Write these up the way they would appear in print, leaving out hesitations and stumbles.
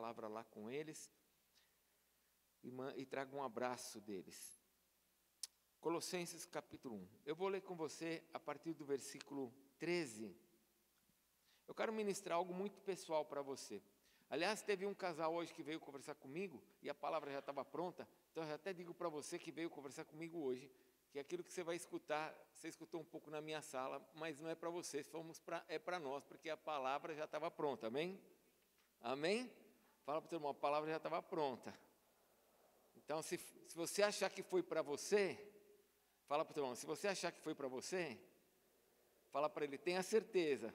palavra lá com eles e traga um abraço deles. Colossenses capítulo 1. Eu vou ler com você a partir do versículo 13. Eu quero ministrar algo muito pessoal para você. Aliás, teve um casal hoje que veio conversar comigo e a palavra já estava pronta, então eu até digo para você que veio conversar comigo hoje, que aquilo que você vai escutar, você escutou um pouco na minha sala, mas não é para você, é para nós, porque a palavra já estava pronta, amém? Amém? Fala para o teu irmão, a palavra já estava pronta. Então, se você achar que foi para você, fala para o teu irmão, se você achar que foi para você, fala para ele, tenha certeza.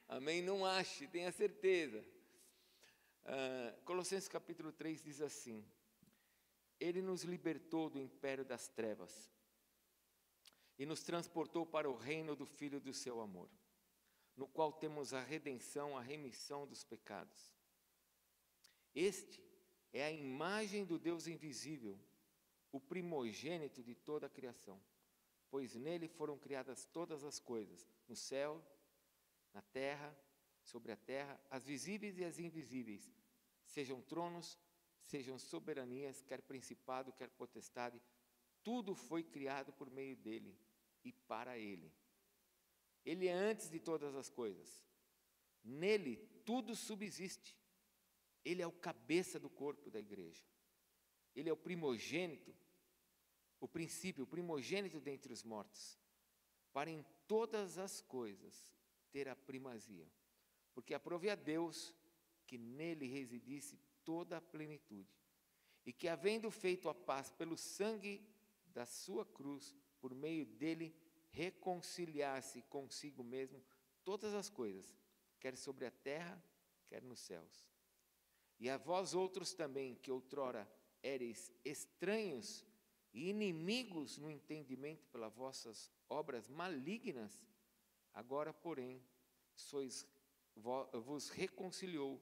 Amém? Não ache, tenha certeza. Colossenses capítulo 3 diz assim: Ele nos libertou do império das trevas e nos transportou para o reino do Filho do seu amor, no qual temos a redenção, a remissão dos pecados. Este é a imagem do Deus invisível, o primogênito de toda a criação, pois nele foram criadas todas as coisas, no céu, na terra, sobre a terra, as visíveis e as invisíveis, sejam tronos, sejam soberanias, quer principado, quer potestade, tudo foi criado por meio dele e para ele. Ele é antes de todas as coisas. Nele tudo subsiste. Ele é o cabeça do corpo da igreja. Ele é o primogênito, o princípio, o primogênito dentre os mortos, para em todas as coisas ter a primazia. Porque aprove a Deus que nele residisse toda a plenitude, e que, havendo feito a paz pelo sangue da sua cruz, por meio dele reconciliasse consigo mesmo todas as coisas, quer sobre a terra, quer nos céus. E a vós outros também, que outrora éreis estranhos e inimigos no entendimento pelas vossas obras malignas, agora, porém, vos reconciliou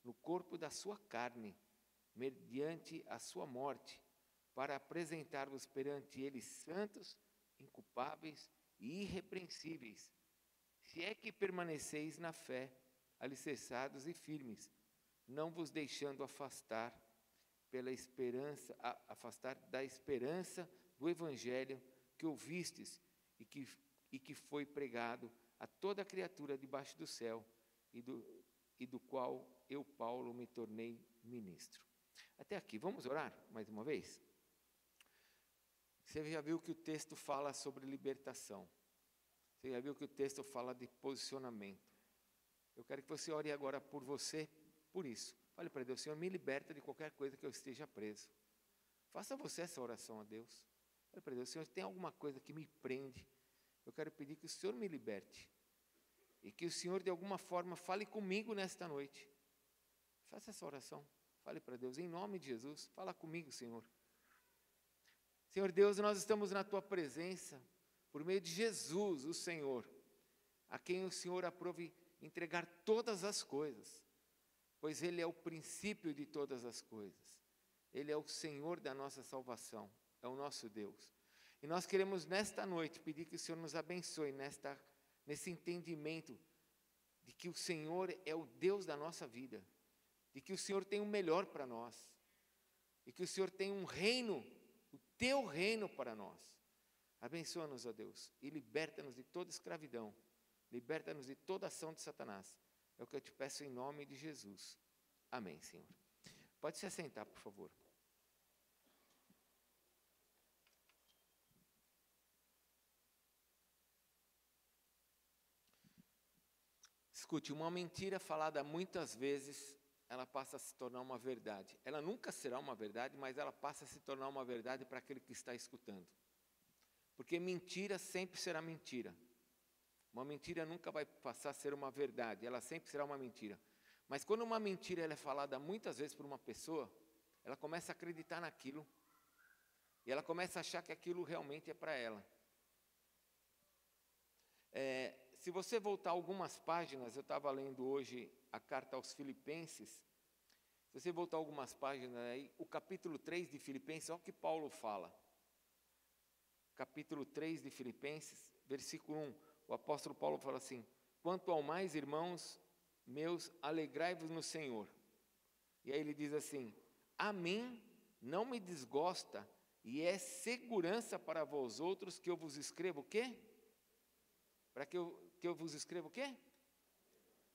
no corpo da sua carne, mediante a sua morte, para apresentar-vos perante ele santos, inculpáveis e irrepreensíveis, se é que permaneceis na fé, alicerçados e firmes, não vos deixando afastar da esperança do evangelho que ouvistes e que foi pregado a toda criatura debaixo do céu, e do qual eu, Paulo, me tornei ministro. Até aqui, vamos orar mais uma vez? Você já viu que o texto fala sobre libertação. Você já viu que o texto fala de posicionamento. Eu quero que você ore agora por você, por isso. Fale para Deus, Senhor, me liberta de qualquer coisa que eu esteja preso. Faça você essa oração a Deus. Fale para Deus, Senhor, tem alguma coisa que me prende. Eu quero pedir que o Senhor me liberte. E que o Senhor, de alguma forma, fale comigo nesta noite. Faça essa oração. Fale para Deus, em nome de Jesus. Fala comigo, Senhor. Senhor Deus, nós estamos na Tua presença, por meio de Jesus, o Senhor, a quem o Senhor aprove entregar todas as coisas, pois Ele é o princípio de todas as coisas. Ele é o Senhor da nossa salvação, é o nosso Deus. E nós queremos nesta noite pedir que o Senhor nos abençoe nesse entendimento de que o Senhor é o Deus da nossa vida, de que o Senhor tem o melhor para nós, e que o Senhor tem um reino, o Teu reino para nós. Abençoa-nos, ó Deus, e liberta-nos de toda escravidão, liberta-nos de toda ação de Satanás. É o que eu te peço em nome de Jesus. Amém, Senhor. Pode se assentar, por favor. Escute, uma mentira falada muitas vezes, ela passa a se tornar uma verdade. Ela nunca será uma verdade, mas ela passa a se tornar uma verdade para aquele que está escutando. Porque mentira sempre será mentira. Uma mentira nunca vai passar a ser uma verdade, ela sempre será uma mentira. Mas quando uma mentira ela é falada muitas vezes por uma pessoa, ela começa a acreditar naquilo, e ela começa a achar que aquilo realmente é para ela. Se você voltar algumas páginas, eu estava lendo hoje a carta aos Filipenses, se você voltar algumas páginas aí, o capítulo 3 de Filipenses, olha o que Paulo fala. Capítulo 3 de Filipenses, versículo 1, o apóstolo Paulo fala assim: quanto ao mais, irmãos, meus, alegrai-vos no Senhor. E aí ele diz assim: a mim não me desgosta, e é segurança para vós outros que eu vos escrevo o quê? Para que eu vos escrevo o quê?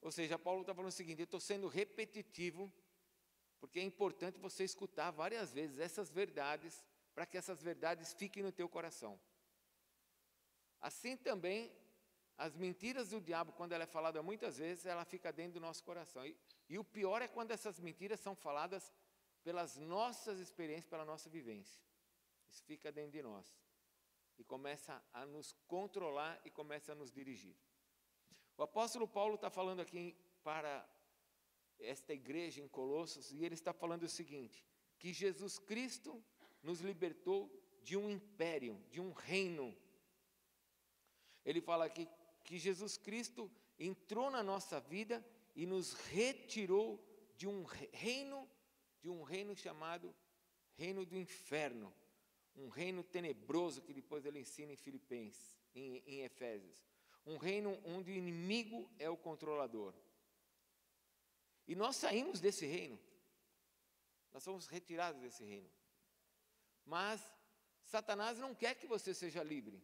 Ou seja, Paulo está falando o seguinte: eu estou sendo repetitivo, porque é importante você escutar várias vezes essas verdades, para que essas verdades fiquem no teu coração. Assim também, as mentiras do diabo, quando ela é falada muitas vezes, ela fica dentro do nosso coração. E o pior é quando essas mentiras são faladas pelas nossas experiências, pela nossa vivência. Isso fica dentro de nós. E começa a nos controlar e começa a nos dirigir. O apóstolo Paulo está falando aqui para esta igreja em Colossos, e ele está falando o seguinte: que Jesus Cristo nos libertou de um império, de um reino. Ele fala aqui que Jesus Cristo entrou na nossa vida e nos retirou de um reino chamado reino do inferno, um reino tenebroso que depois ele ensina em Filipenses, em Efésios, um reino onde o inimigo é o controlador. E nós saímos desse reino, nós somos retirados desse reino, mas Satanás não quer que você seja livre.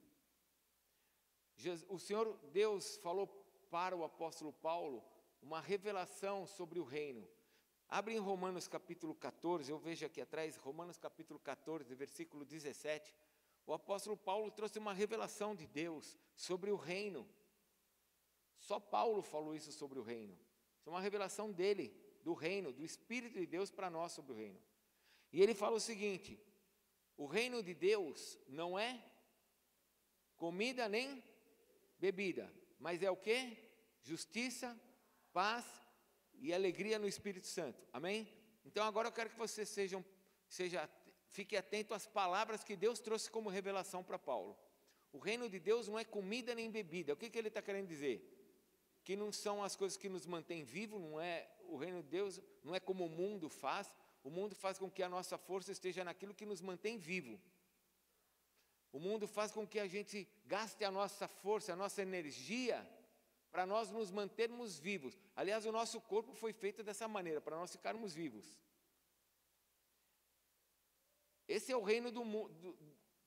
O Senhor Deus falou para o apóstolo Paulo uma revelação sobre o reino. Abre em Romanos capítulo 14, eu vejo aqui atrás, Romanos capítulo 14, versículo 17. O apóstolo Paulo trouxe uma revelação de Deus sobre o reino. Só Paulo falou isso sobre o reino. Isso é uma revelação dele, do reino, do Espírito de Deus para nós sobre o reino. E ele fala o seguinte: o reino de Deus não é comida nem bebida, mas é o quê? Justiça, paz e alegria no Espírito Santo. Amém? Então agora eu quero que você fique atento às palavras que Deus trouxe como revelação para Paulo. O reino de Deus não é comida nem bebida. O que ele está querendo dizer? Que não são as coisas que nos mantêm vivos, não é o reino de Deus, não é como o mundo faz. O mundo faz com que a nossa força esteja naquilo que nos mantém vivo. O mundo faz com que a gente gaste a nossa força, a nossa energia, para nós nos mantermos vivos. Aliás, o nosso corpo foi feito dessa maneira, para nós ficarmos vivos. Esse é o reino do mundo,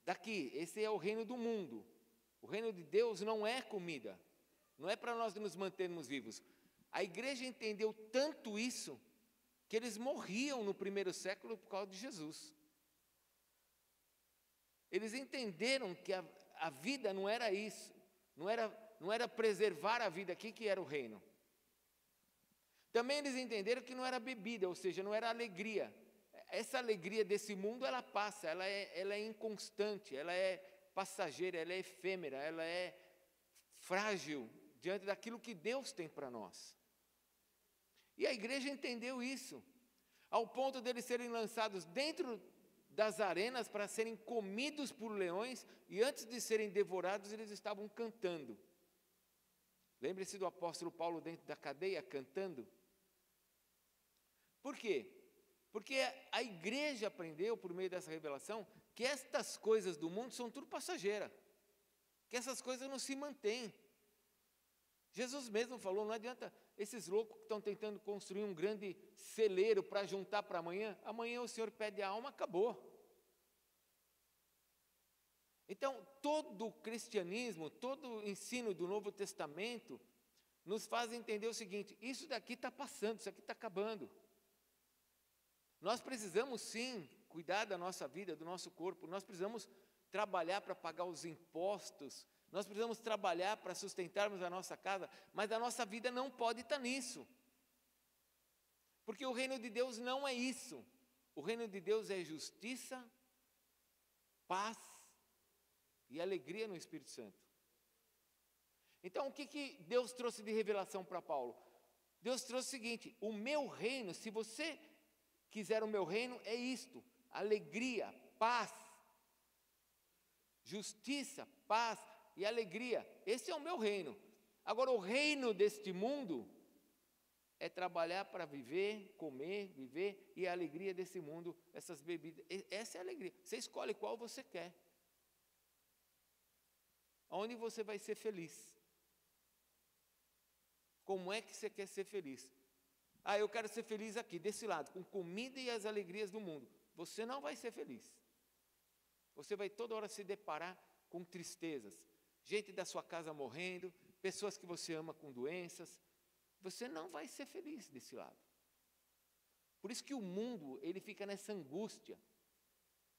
daqui, esse é o reino do mundo. O reino de Deus não é comida, não é para nós nos mantermos vivos. A igreja entendeu tanto isso, que eles morriam no primeiro século por causa de Jesus. Eles entenderam que a vida não era isso, não era preservar a vida aqui que era o reino. Também eles entenderam que não era bebida, ou seja, não era alegria. Essa alegria desse mundo, ela passa, ela é inconstante, ela é passageira, ela é efêmera, ela é frágil diante daquilo que Deus tem para nós. E a igreja entendeu isso, ao ponto deles serem lançados dentro das arenas para serem comidos por leões, e antes de serem devorados, eles estavam cantando. Lembre-se do apóstolo Paulo dentro da cadeia cantando. Por quê? Porque a igreja aprendeu, por meio dessa revelação, que estas coisas do mundo são tudo passageira, que essas coisas não se mantêm. Jesus mesmo falou: não adianta esses loucos que estão tentando construir um grande celeiro para juntar para amanhã, amanhã o Senhor pede a alma, acabou. Então, todo o cristianismo, todo o ensino do Novo Testamento, nos faz entender o seguinte: isso daqui está passando, isso aqui está acabando. Nós precisamos sim cuidar da nossa vida, do nosso corpo, nós precisamos trabalhar para pagar os impostos, nós precisamos trabalhar para sustentarmos a nossa casa, mas a nossa vida não pode estar nisso. Porque o reino de Deus não é isso. O reino de Deus é justiça, paz e alegria no Espírito Santo. Então, o que Deus trouxe de revelação para Paulo? Deus trouxe o seguinte: o meu reino, se você quiser o meu reino, é isto: alegria, paz, justiça, paz e alegria. Esse é o meu reino. Agora, o reino deste mundo é trabalhar para viver, comer, viver, e a alegria desse mundo, essas bebidas, essa é a alegria. Você escolhe qual você quer, onde você vai ser feliz. como é que você quer ser feliz. Ah, eu quero ser feliz aqui, desse lado, com comida e as alegrias do mundo. Você não vai ser feliz. Você vai toda hora se deparar com tristezas. Gente da sua casa morrendo, pessoas que você ama com doenças. Você não vai ser feliz desse lado. Por isso que o mundo, ele fica nessa angústia.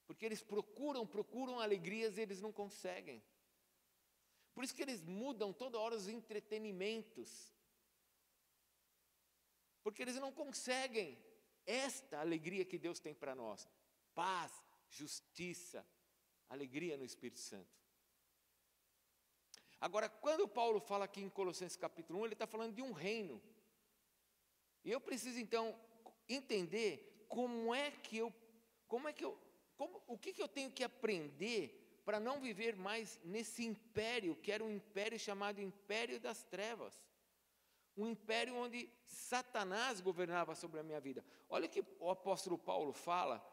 Porque eles procuram alegrias e eles não conseguem. Por isso que eles mudam toda hora os entretenimentos. Porque eles não conseguem esta alegria que Deus tem para nós. Paz, justiça, alegria no Espírito Santo. Agora, quando Paulo fala aqui em Colossenses capítulo 1, ele está falando de um reino. E eu preciso, então, entender o que eu tenho que aprender para não viver mais nesse império, que era um império chamado Império das Trevas. Um império onde Satanás governava sobre a minha vida. Olha o que o apóstolo Paulo fala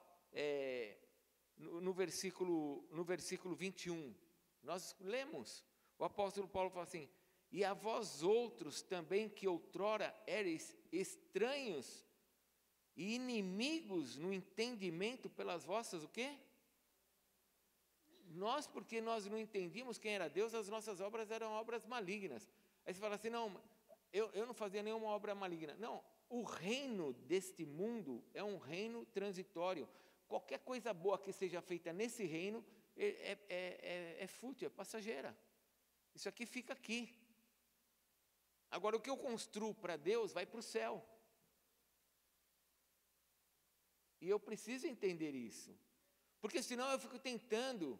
no versículo 21. Nós lemos, o apóstolo Paulo fala assim: e a vós outros também que outrora eres estranhos e inimigos no entendimento pelas vossas, o quê? Nós, porque nós não entendíamos quem era Deus, as nossas obras eram obras malignas. Aí você fala assim, não, eu não fazia nenhuma obra maligna. Não, o reino deste mundo é um reino transitório. Qualquer coisa boa que seja feita nesse reino é fútil, é passageira. Isso aqui fica aqui. Agora, o que eu construo para Deus vai para o céu. E eu preciso entender isso. Porque senão eu fico tentando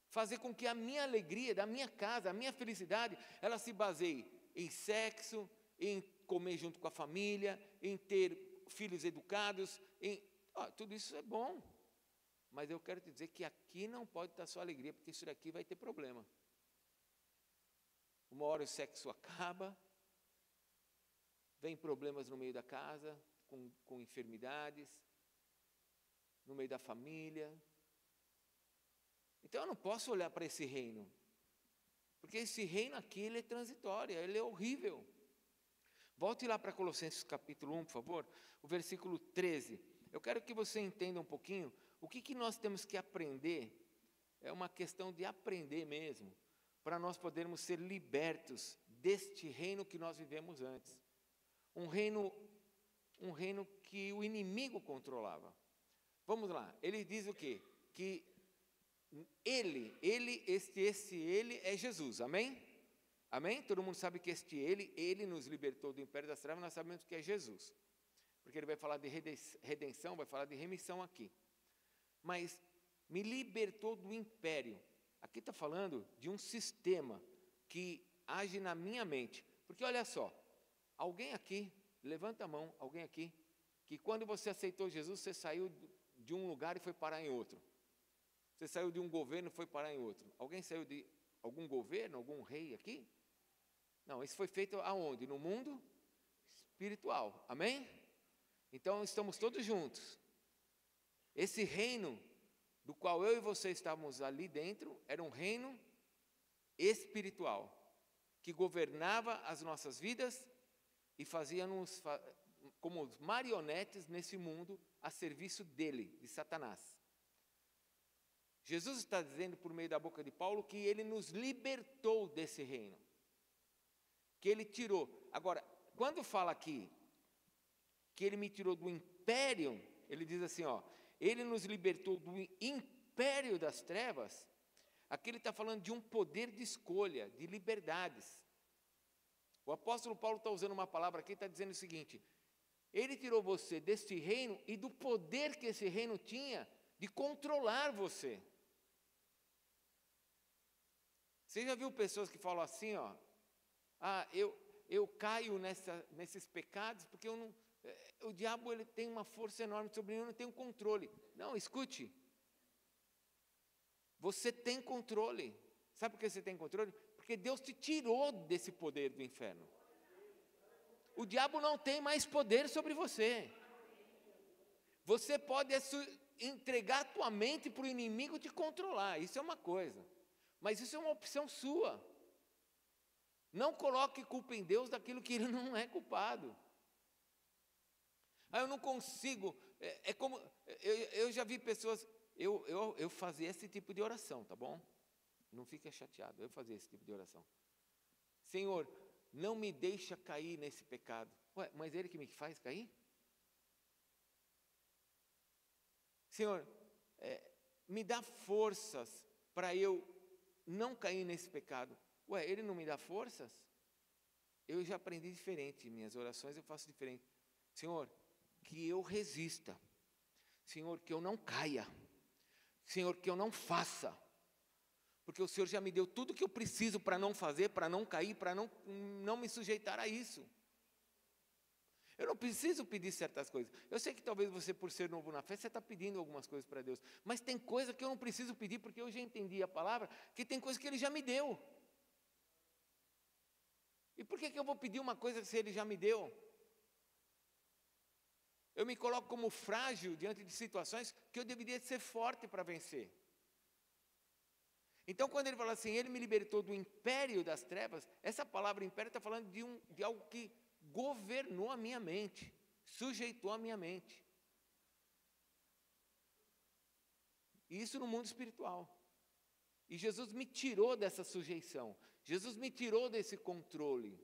fazer com que a minha alegria da minha casa, a minha felicidade, ela se baseie em sexo, em comer junto com a família, em ter filhos educados, tudo isso é bom. Mas eu quero te dizer que aqui não pode estar só alegria, porque isso daqui vai ter problema. Uma hora o sexo acaba, vem problemas no meio da casa, com enfermidades, no meio da família. Então eu não posso olhar para esse reino, porque esse reino aqui, ele é transitório, ele é horrível. Volte lá para Colossenses capítulo 1, por favor, o versículo 13. Eu quero que você entenda um pouquinho o que nós temos que aprender. É uma questão de aprender mesmo, para nós podermos ser libertos deste reino que nós vivemos antes. Um reino que o inimigo controlava. Vamos lá, ele diz o quê? Que ele é Jesus, amém? Amém? Todo mundo sabe que ele nos libertou do império das trevas, nós sabemos que é Jesus. Porque ele vai falar de redenção, vai falar de remissão aqui. Mas me libertou do império. Aqui está falando de um sistema que age na minha mente. Porque olha só, alguém aqui, levanta a mão, alguém aqui, que quando você aceitou Jesus, você saiu de um lugar e foi parar em outro. Você saiu de um governo e foi parar em outro. Alguém saiu de algum governo, algum rei aqui? Não, isso foi feito aonde? No mundo espiritual, amém? Então estamos todos juntos. Esse reino do qual eu e você estávamos ali dentro, era um reino espiritual, que governava as nossas vidas e fazia-nos como marionetes nesse mundo a serviço dele, de Satanás. Jesus está dizendo por meio da boca de Paulo que ele nos libertou desse reino, que ele tirou. Agora, quando fala aqui que ele me tirou do império, ele diz assim, ele nos libertou do império das trevas. Aqui ele está falando de um poder de escolha, de liberdades. O apóstolo Paulo está usando uma palavra aqui, está dizendo o seguinte: ele tirou você deste reino e do poder que esse reino tinha de controlar você. Você já viu pessoas que falam assim, eu caio nesses pecados porque o diabo ele tem uma força enorme sobre mim, eu não tenho controle. Não, escute. Você tem controle. Sabe por que você tem controle? Porque Deus te tirou desse poder do inferno. O diabo não tem mais poder sobre você. Você pode entregar a tua mente para o inimigo te controlar. Isso é uma coisa. Mas isso é uma opção sua. Não coloque culpa em Deus daquilo que Ele não é culpado. Eu não consigo, é como, eu já vi pessoas, eu fazia esse tipo de oração, tá bom? Não fica chateado, eu fazia esse tipo de oração. Senhor, não me deixa cair nesse pecado. Ué, mas Ele que me faz cair? Senhor, me dá forças para eu não cair nesse pecado. Ué, Ele não me dá forças? Eu já aprendi diferente, minhas orações eu faço diferente. Senhor, que eu resista. Senhor, que eu não caia. Senhor, que eu não faça. Porque o Senhor já me deu tudo que eu preciso para não fazer, para não cair, para não me sujeitar a isso. Eu não preciso pedir certas coisas. Eu sei que talvez você, por ser novo na fé, você está pedindo algumas coisas para Deus. Mas tem coisa que eu não preciso pedir, porque eu já entendi a palavra, que tem coisa que Ele já me deu. E por que eu vou pedir uma coisa se Ele já me deu? Eu me coloco como frágil diante de situações que eu deveria ser forte para vencer. Então, quando ele fala assim, Ele me libertou do império das trevas, essa palavra império está falando de algo que governou a minha mente, sujeitou a minha mente. E isso no mundo espiritual. E Jesus me tirou dessa sujeição. Jesus me tirou desse controle.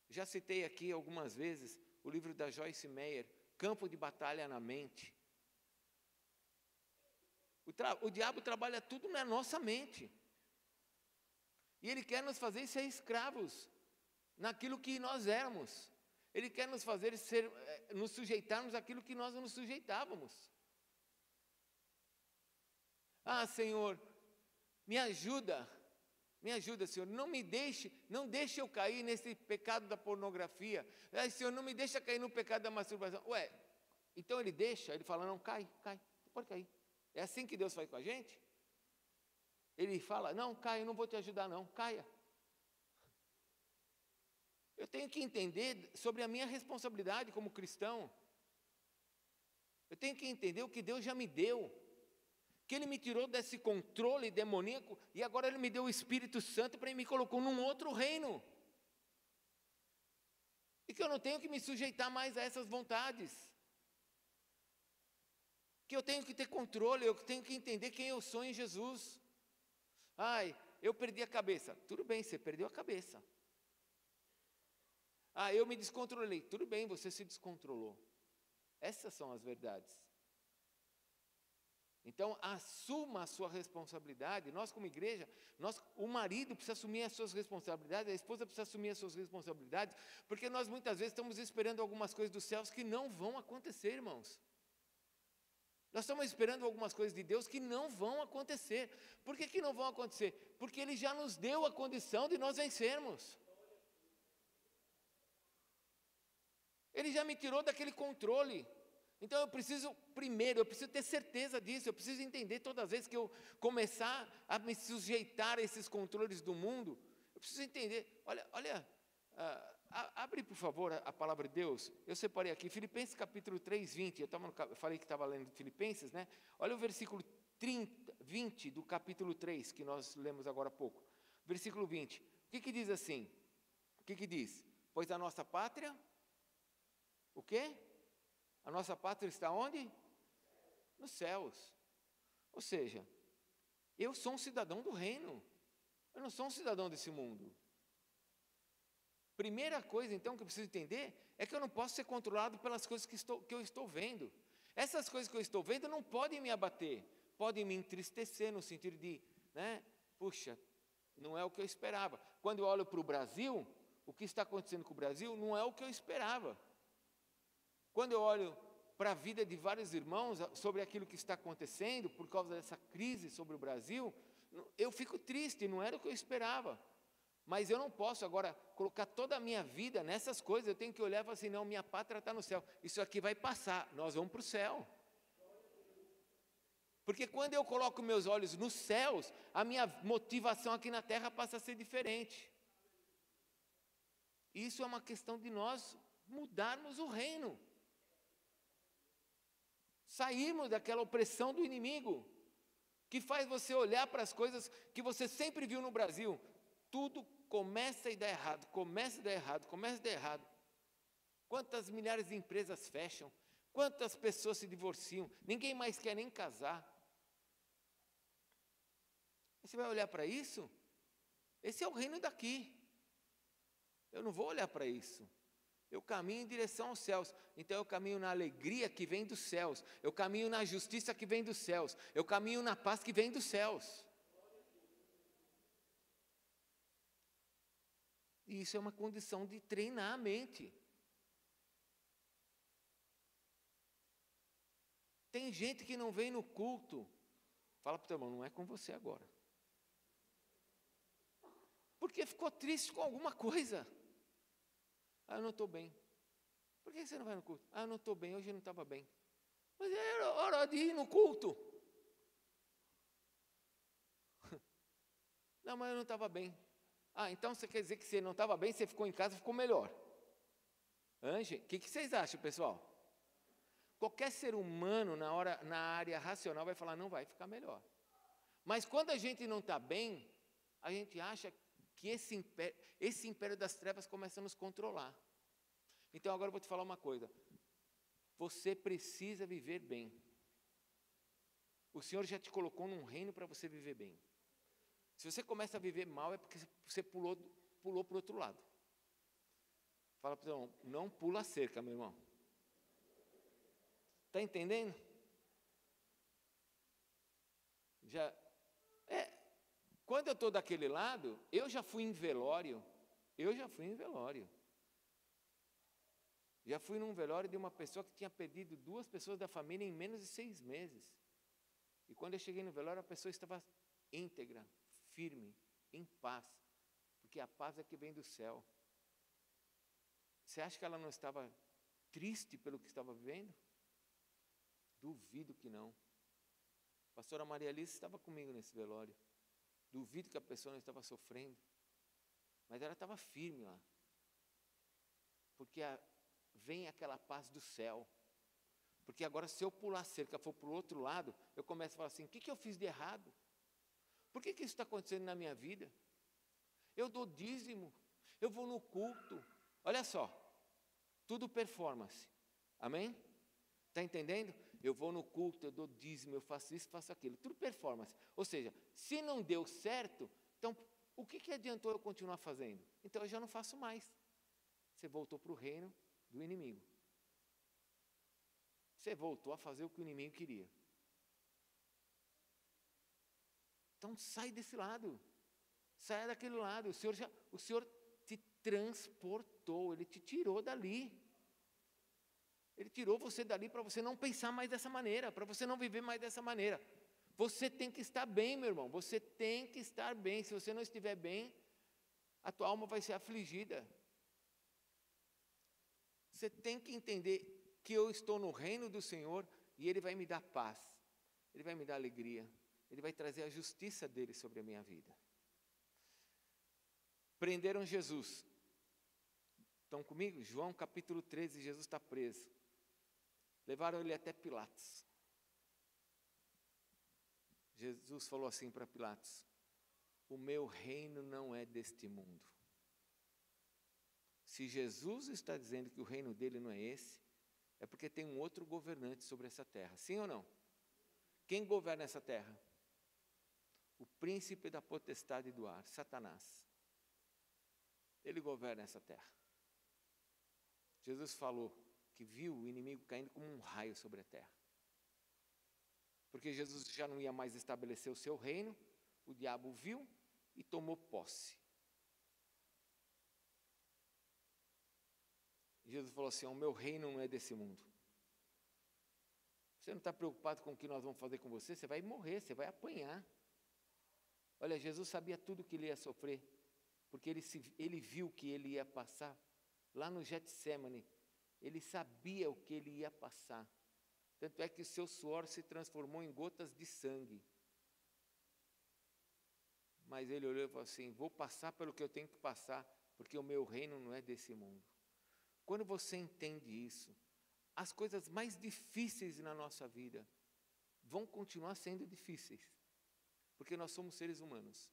Já citei aqui algumas vezes o livro da Joyce Meyer, Campo de Batalha na Mente. O diabo trabalha tudo na nossa mente. E ele quer nos fazer ser escravos naquilo que nós éramos. Ele quer nos fazer nos sujeitarmos àquilo que nós não nos sujeitávamos. Ah, Senhor, me ajuda, Senhor, não deixe eu cair nesse pecado da pornografia. Ah, Senhor, não me deixa cair no pecado da masturbação. Ué, então ele deixa, ele fala, não, cai, pode cair. É assim que Deus faz com a gente? Ele fala, não, caia, eu não vou te ajudar não, caia. Eu tenho que entender sobre a minha responsabilidade como cristão. Eu tenho que entender o que Deus já me deu. Que Ele me tirou desse controle demoníaco e agora Ele me deu o Espírito Santo para Ele me colocou num outro reino. E que eu não tenho que me sujeitar mais a essas vontades. Que eu tenho que ter controle, eu tenho que entender quem eu sou em Jesus. Ai, eu perdi a cabeça. Tudo bem, você perdeu a cabeça. Ah, eu me descontrolei. Tudo bem, você se descontrolou. Essas são as verdades. Então, assuma a sua responsabilidade. Nós, como igreja, o marido precisa assumir as suas responsabilidades, a esposa precisa assumir as suas responsabilidades, porque nós muitas vezes estamos esperando algumas coisas dos céus que não vão acontecer, irmãos. Nós estamos esperando algumas coisas de Deus que não vão acontecer. Por que não vão acontecer? Porque Ele já nos deu a condição de nós vencermos. Ele já me tirou daquele controle. Então eu preciso ter certeza disso, eu preciso entender todas as vezes que eu começar a me sujeitar a esses controles do mundo, eu preciso entender, abre por favor a palavra de Deus, eu separei aqui, Filipenses capítulo 3, 20, eu falei que estava lendo Filipenses, né? Olha o versículo 20 do capítulo 3, que nós lemos agora há pouco, versículo 20, o que diz assim? O que diz? Pois a nossa pátria, o quê? A nossa pátria está onde? Nos céus. Ou seja, eu sou um cidadão do reino. Eu não sou um cidadão desse mundo. Primeira coisa, então, que eu preciso entender é que eu não posso ser controlado pelas coisas que eu estou vendo. Essas coisas que eu estou vendo não podem me abater, podem me entristecer no sentido de, puxa, não é o que eu esperava. Quando eu olho para o Brasil, o que está acontecendo com o Brasil não é o que eu esperava. Quando eu olho para a vida de vários irmãos sobre aquilo que está acontecendo, por causa dessa crise sobre o Brasil, eu fico triste, não era o que eu esperava. Mas eu não posso agora colocar toda a minha vida nessas coisas, eu tenho que olhar e falar assim, não, minha pátria está no céu, isso aqui vai passar, nós vamos para o céu. Porque quando eu coloco meus olhos nos céus, a minha motivação aqui na terra passa a ser diferente. Isso é uma questão de nós mudarmos o reino. Sairmos daquela opressão do inimigo, que faz você olhar para as coisas que você sempre viu no Brasil, tudo começa a dar errado, começa a dar errado, começa a dar errado. Quantas milhares de empresas fecham? Quantas pessoas se divorciam? Ninguém mais quer nem casar. Você vai olhar para isso? Esse é o reino daqui. Eu não vou olhar para isso. Eu caminho em direção aos céus. Então eu caminho na alegria que vem dos céus. Eu caminho na justiça que vem dos céus. Eu caminho na paz que vem dos céus. E isso é uma condição de treinar a mente. Tem gente que não vem no culto. Fala para o teu irmão, não é com você agora. Porque ficou triste com alguma coisa. Ah, eu não estou bem. Por que você não vai no culto? Ah, eu não estou bem, hoje eu não estava bem. Mas era hora de ir no culto. Não, mas eu não estava bem. Ah, então você quer dizer que você não estava bem, você ficou em casa e ficou melhor. Ange, o que vocês acham, pessoal? Qualquer ser humano na área racional vai falar, não vai ficar melhor. Mas quando a gente não está bem, a gente acha que esse império das trevas começa a nos controlar. Então agora eu vou te falar uma coisa. Você precisa viver bem. O Senhor já te colocou num reino para você viver bem. Se você começa a viver mal, é porque você pulou para o outro lado. Fala para o irmão, não pula a cerca, meu irmão. Está entendendo? Quando eu estou daquele lado, eu já fui em velório. Já fui num velório de uma pessoa que tinha perdido 2 pessoas da família em menos de 6 meses. E quando eu cheguei no velório, a pessoa estava íntegra, firme, em paz. Porque a paz é que vem do céu. Você acha que ela não estava triste pelo que estava vivendo? Duvido que não. A pastora Maria Alice estava comigo nesse velório. Duvido que a pessoa não estava sofrendo. Mas ela estava firme lá. Porque vem aquela paz do céu. Porque agora se eu pular a cerca, for para o outro lado, eu começo a falar assim, o que eu fiz de errado? Por que isso está acontecendo na minha vida? Eu dou dízimo, eu vou no culto. Olha só, tudo performance. Amém? Está entendendo? Eu vou no culto, eu dou dízimo, eu faço isso, faço aquilo. Tudo performance. Ou seja, se não deu certo, então o que adiantou eu continuar fazendo? Então eu já não faço mais. Você voltou para o reino do inimigo. Você voltou a fazer o que o inimigo queria. Então sai desse lado. Saia daquele lado. O Senhor te transportou, Ele te tirou dali. Ele tirou você dali para você não pensar mais dessa maneira, para você não viver mais dessa maneira. Você tem que estar bem, meu irmão. Você tem que estar bem. Se você não estiver bem, a tua alma vai ser afligida. Você tem que entender que eu estou no reino do Senhor e Ele vai me dar paz. Ele vai me dar alegria. Ele vai trazer a justiça dEle sobre a minha vida. Prenderam Jesus. Estão comigo? João capítulo 13, Jesus está preso. Levaram ele até Pilatos. Jesus falou assim para Pilatos, o meu reino não é deste mundo. Se Jesus está dizendo que o reino dele não é esse, é porque tem um outro governante sobre essa terra. Sim ou não? Quem governa essa terra? O príncipe da potestade do ar, Satanás. Ele governa essa terra. Jesus falou que viu o inimigo caindo como um raio sobre a terra. Porque Jesus já não ia mais estabelecer o seu reino, o diabo viu e tomou posse. Jesus falou assim, o meu reino não é desse mundo. Você não está preocupado com o que nós vamos fazer com você? Você vai morrer, você vai apanhar. Olha, Jesus sabia tudo que ele ia sofrer, porque ele viu que ele ia passar. Lá no Getsemane, ele sabia o que ele ia passar. Tanto é que o seu suor se transformou em gotas de sangue. Mas ele olhou e falou assim, vou passar pelo que eu tenho que passar, porque o meu reino não é desse mundo. Quando você entende isso, as coisas mais difíceis na nossa vida vão continuar sendo difíceis, porque nós somos seres humanos.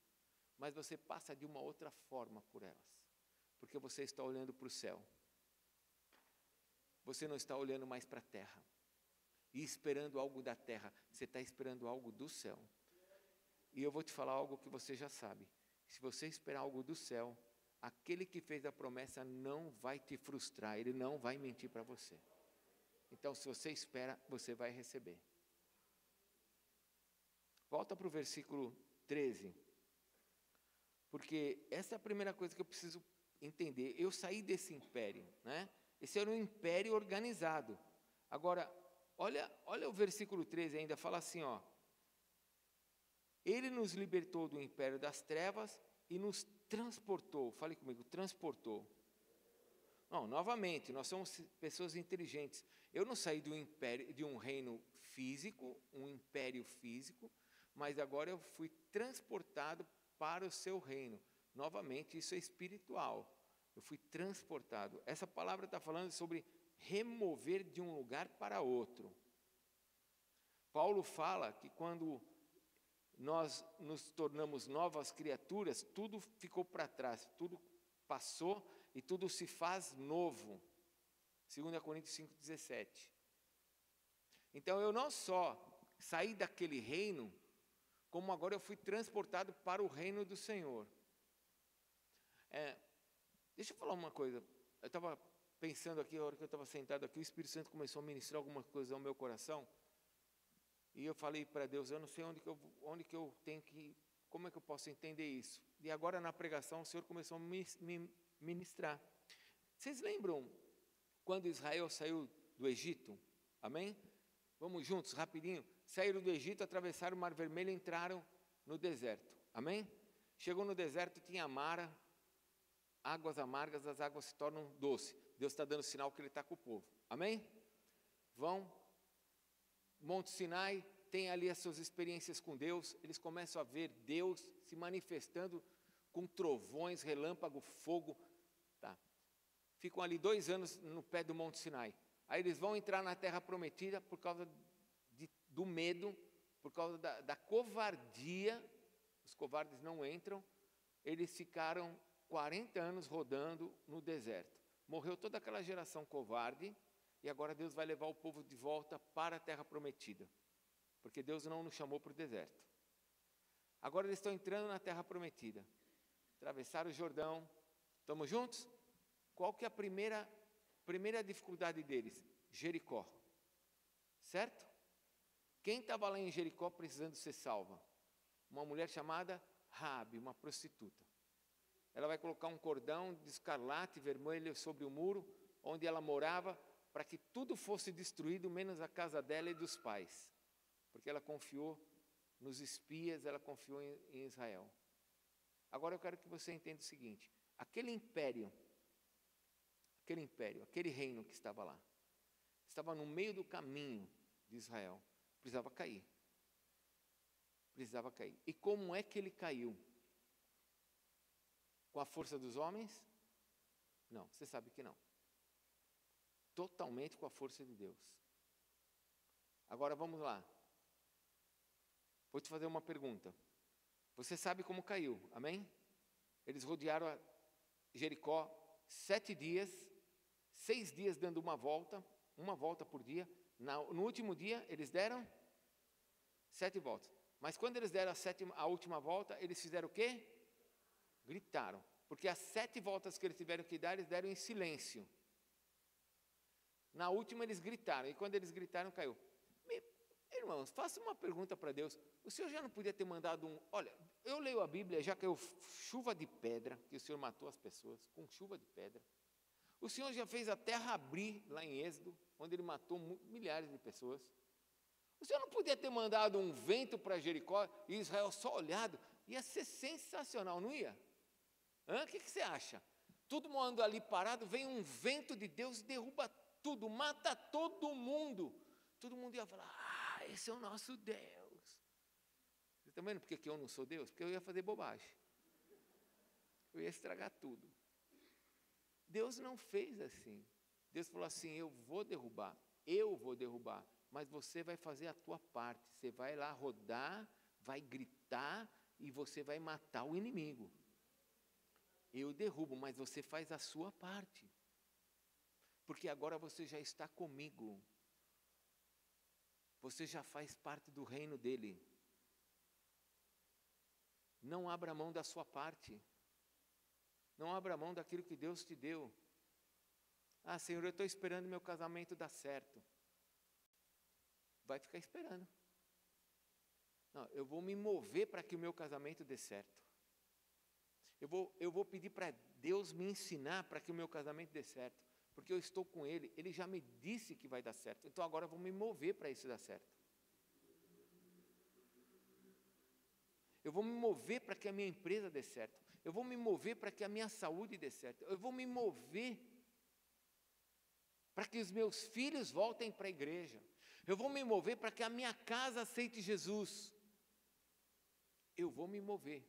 mas você passa de uma outra forma por elas, porque você está olhando para o céu. Você não está olhando mais para a terra e esperando algo da terra, você está esperando algo do céu. E eu vou te falar algo que você já sabe: se você esperar algo do céu, aquele que fez a promessa não vai te frustrar, ele não vai mentir para você. Então, se você espera, você vai receber. Volta para o versículo 13, porque essa é a primeira coisa que eu preciso entender. Eu saí desse império, né? Esse era um império organizado. Agora, olha o versículo 13 ainda, fala assim, ó: Ele nos libertou do império das trevas e nos transportou. Fale comigo, transportou. Não, novamente, nós somos pessoas inteligentes. Eu não saí do império, de um reino físico, um império físico, mas agora eu fui transportado para o seu reino. Novamente, isso é espiritual. Eu fui transportado. Essa palavra está falando sobre remover de um lugar para outro. Paulo fala que quando nós nos tornamos novas criaturas, tudo ficou para trás, tudo passou e tudo se faz novo. 2 Coríntios 5,17. Então eu não só saí daquele reino, como agora eu fui transportado para o reino do Senhor. Deixa eu falar uma coisa. Eu estava pensando aqui, a hora que eu estava sentado aqui, o Espírito Santo começou a ministrar alguma coisa ao meu coração. E eu falei para Deus, eu não sei onde que eu tenho que, como é que eu posso entender isso? E agora na pregação o Senhor começou a me ministrar. Vocês lembram quando Israel saiu do Egito? Amém? Vamos juntos, rapidinho. Saíram do Egito, atravessaram o Mar Vermelho e entraram no deserto. Amém? Chegou no deserto, tinha Mara, águas amargas, as águas se tornam doces. Deus está dando sinal que Ele está com o povo. Amém? Vão. Monte Sinai, tem ali as suas experiências com Deus, eles começam a ver Deus se manifestando com trovões, relâmpago, fogo. Tá. Ficam ali 2 anos no pé do Monte Sinai. Aí eles vão entrar na terra prometida por causa do medo, por causa da covardia. Os covardes não entram. Eles ficaram 40 anos rodando no deserto. Morreu toda aquela geração covarde. E agora Deus vai levar o povo de volta para a terra prometida. Porque Deus não nos chamou para o deserto. Agora eles estão entrando na terra prometida. Atravessaram o Jordão. Estamos juntos? Qual que é a primeira dificuldade deles? Jericó. Certo? Quem estava lá em Jericó precisando ser salva? Uma mulher chamada Raabe, uma prostituta. Ela vai colocar um cordão de escarlate vermelho sobre o muro onde ela morava, para que tudo fosse destruído, menos a casa dela e dos pais. Porque ela confiou nos espias, ela confiou em Israel. Agora eu quero que você entenda o seguinte: aquele império, aquele reino que estava lá, estava no meio do caminho de Israel, precisava cair. Precisava cair. E como é que ele caiu? Com a força dos homens? Não, você sabe que não. Totalmente com a força de Deus. Agora vamos lá. Vou te fazer uma pergunta. Você sabe como caiu, amém? Eles rodearam Jericó 7 dias, 6 dias dando uma volta por dia. No último dia, eles deram 7 voltas. Mas quando eles deram a última volta, eles fizeram o quê? Gritaram. Porque as 7 voltas que eles tiveram que dar, eles deram em silêncio. Na última eles gritaram, e quando eles gritaram, caiu. Irmãos, faça uma pergunta para Deus. O Senhor já não podia ter mandado um... Olha, eu leio a Bíblia, já caiu chuva de pedra, que o Senhor matou as pessoas com chuva de pedra. O Senhor já fez a terra abrir lá em Êxodo, onde Ele matou milhares de pessoas. O Senhor não podia ter mandado um vento para Jericó e Israel só olhado. Ia ser sensacional, não ia? O que você acha? Todo mundo ali parado, vem um vento de Deus e derruba tudo, mata todo mundo. Todo mundo ia falar, esse é o nosso Deus. Você está vendo por que eu não sou Deus? Porque eu ia fazer bobagem. Eu ia estragar tudo. Deus não fez assim. Deus falou assim, eu vou derrubar, mas você vai fazer a tua parte. Você vai lá rodar, vai gritar, e você vai matar o inimigo. Eu derrubo, mas você faz a sua parte. Porque agora você já está comigo. Você já faz parte do reino dele. Não abra mão da sua parte. Não abra mão daquilo que Deus te deu. Ah, Senhor, eu estou esperando meu casamento dar certo. Vai ficar esperando. Não, eu vou me mover para que o meu casamento dê certo. Eu vou pedir para Deus me ensinar para que o meu casamento dê certo. Porque eu estou com Ele. Ele já me disse que vai dar certo. Então agora eu vou me mover para isso dar certo. Eu vou me mover para que a minha empresa dê certo. Eu vou me mover para que a minha saúde dê certo. Eu vou me mover para que os meus filhos voltem para a igreja. Eu vou me mover para que a minha casa aceite Jesus. Eu vou me mover.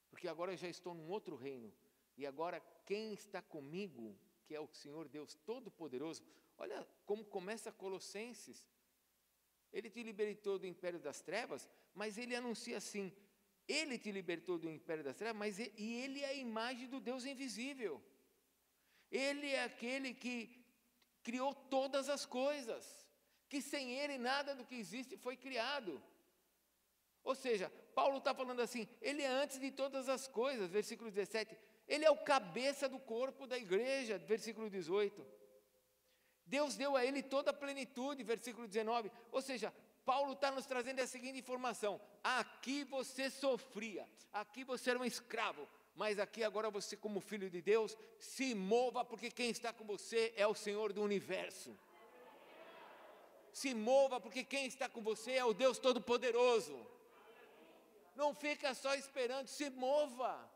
Porque agora eu já estou num outro reino. E agora quem está comigo, que é o Senhor Deus Todo-Poderoso, olha como começa Colossenses. Ele te libertou do império das trevas, mas ele anuncia assim, ele te libertou do império das trevas, e ele é a imagem do Deus invisível. Ele é aquele que criou todas as coisas, que sem ele nada do que existe foi criado. Ou seja, Paulo está falando assim, ele é antes de todas as coisas, versículo 17, ele é o cabeça do corpo da igreja, versículo 18. Deus deu a ele toda a plenitude, versículo 19. Ou seja, Paulo está nos trazendo a seguinte informação: aqui você sofria, aqui você era um escravo, mas aqui agora você, como filho de Deus, se mova, porque quem está com você é o Senhor do universo. Se mova, porque quem está com você é o Deus Todo-Poderoso. Não fica só esperando, se mova.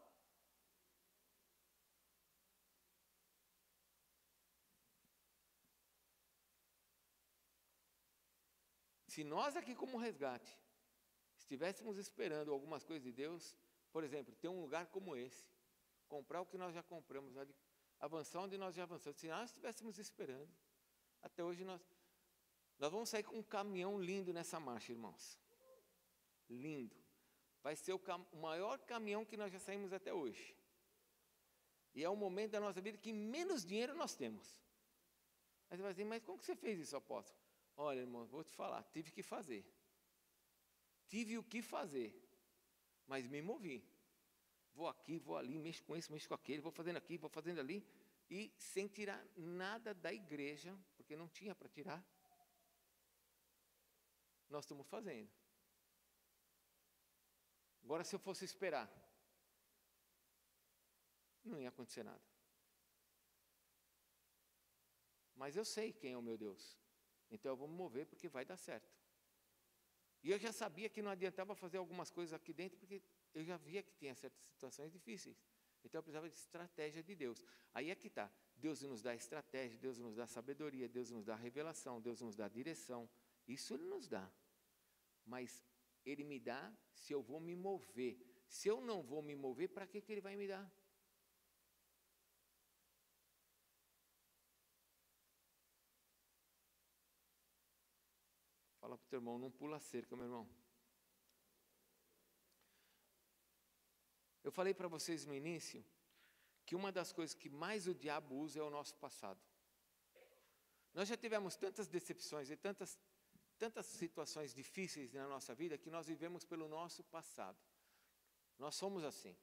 Se nós aqui como Resgate estivéssemos esperando algumas coisas de Deus, por exemplo, ter um lugar como esse, comprar o que nós já compramos, avançar onde nós já avançamos, se nós estivéssemos esperando, até hoje nós vamos sair com um caminhão lindo nessa marcha, irmãos. Lindo. Vai ser o maior caminhão que nós já saímos até hoje. E é um momento da nossa vida que menos dinheiro nós temos. Aí você vai dizer, mas como que você fez isso, apóstolo? Olha, irmão, vou te falar, tive que fazer. Tive o que fazer, mas me movi. Vou aqui, vou ali, mexo com isso, mexo com aquele, vou fazendo aqui, vou fazendo ali, e sem tirar nada da igreja, porque não tinha para tirar, nós estamos fazendo. Agora, se eu fosse esperar, não ia acontecer nada. Mas eu sei quem é o meu Deus. Então eu vou me mover porque vai dar certo. E eu já sabia que não adiantava fazer algumas coisas aqui dentro, porque eu já via que tinha certas situações difíceis. Então eu precisava de estratégia de Deus. Aí é que está. Deus nos dá estratégia, Deus nos dá sabedoria, Deus nos dá revelação, Deus nos dá direção. Isso Ele nos dá. Mas Ele me dá se eu vou me mover. Se eu não vou me mover, para que Ele vai me dar? Fala para o teu irmão, não pula a cerca, meu irmão. Eu falei para vocês no início que uma das coisas que mais o diabo usa é o nosso passado. Nós já tivemos tantas decepções e tantas situações difíceis na nossa vida que nós vivemos pelo nosso passado. Nós somos assim.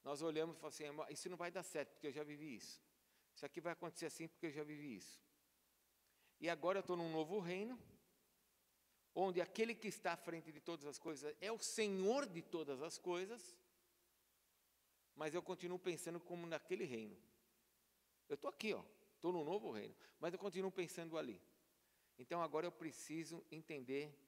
Nós olhamos e falamos assim, isso não vai dar certo porque eu já vivi isso. Isso aqui vai acontecer assim porque eu já vivi isso. E agora eu estou num novo reino, onde aquele que está à frente de todas as coisas é o Senhor de todas as coisas, mas eu continuo pensando como naquele reino. Eu estou aqui, estou num novo reino, mas eu continuo pensando ali. Então agora eu preciso entender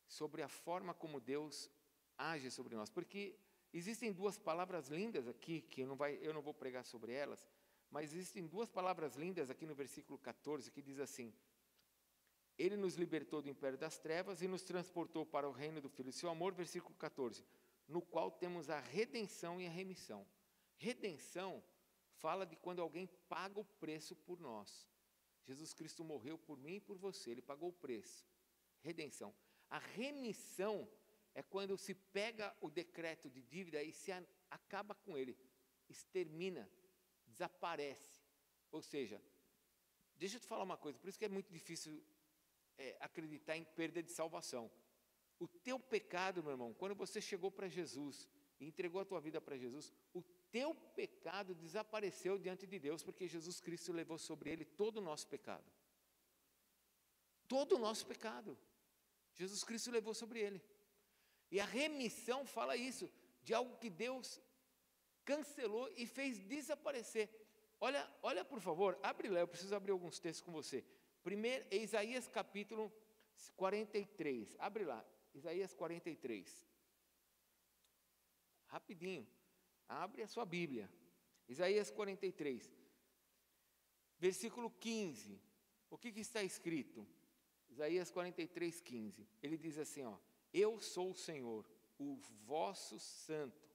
sobre a forma como Deus age sobre nós, porque existem duas palavras lindas aqui, que eu não vou pregar sobre elas, mas existem duas palavras lindas aqui no versículo 14, que diz assim: Ele nos libertou do império das trevas e nos transportou para o reino do Filho do seu amor, versículo 14, no qual temos a redenção e a remissão. Redenção fala de quando alguém paga o preço por nós. Jesus Cristo morreu por mim e por você, Ele pagou o preço. Redenção. A remissão é quando se pega o decreto de dívida e se acaba com ele, extermina, desaparece. Ou seja, deixa eu te falar uma coisa, por isso que é muito difícil acreditar em perda de salvação. O teu pecado, meu irmão, quando você chegou para Jesus e entregou a tua vida para Jesus, o teu pecado desapareceu diante de Deus, porque Jesus Cristo levou sobre ele todo o nosso pecado. Todo o nosso pecado. Jesus Cristo levou sobre ele. E a remissão fala isso, de algo que Deus cancelou e fez desaparecer. Olha por favor, abre lá, eu preciso abrir alguns textos com você. Primeiro, Isaías capítulo 43, abre lá, Isaías 43. Rapidinho, abre a sua Bíblia. Isaías 43, versículo 15. O que está escrito? Isaías 43, 15. Ele diz assim, ó: eu sou o Senhor, o vosso santo,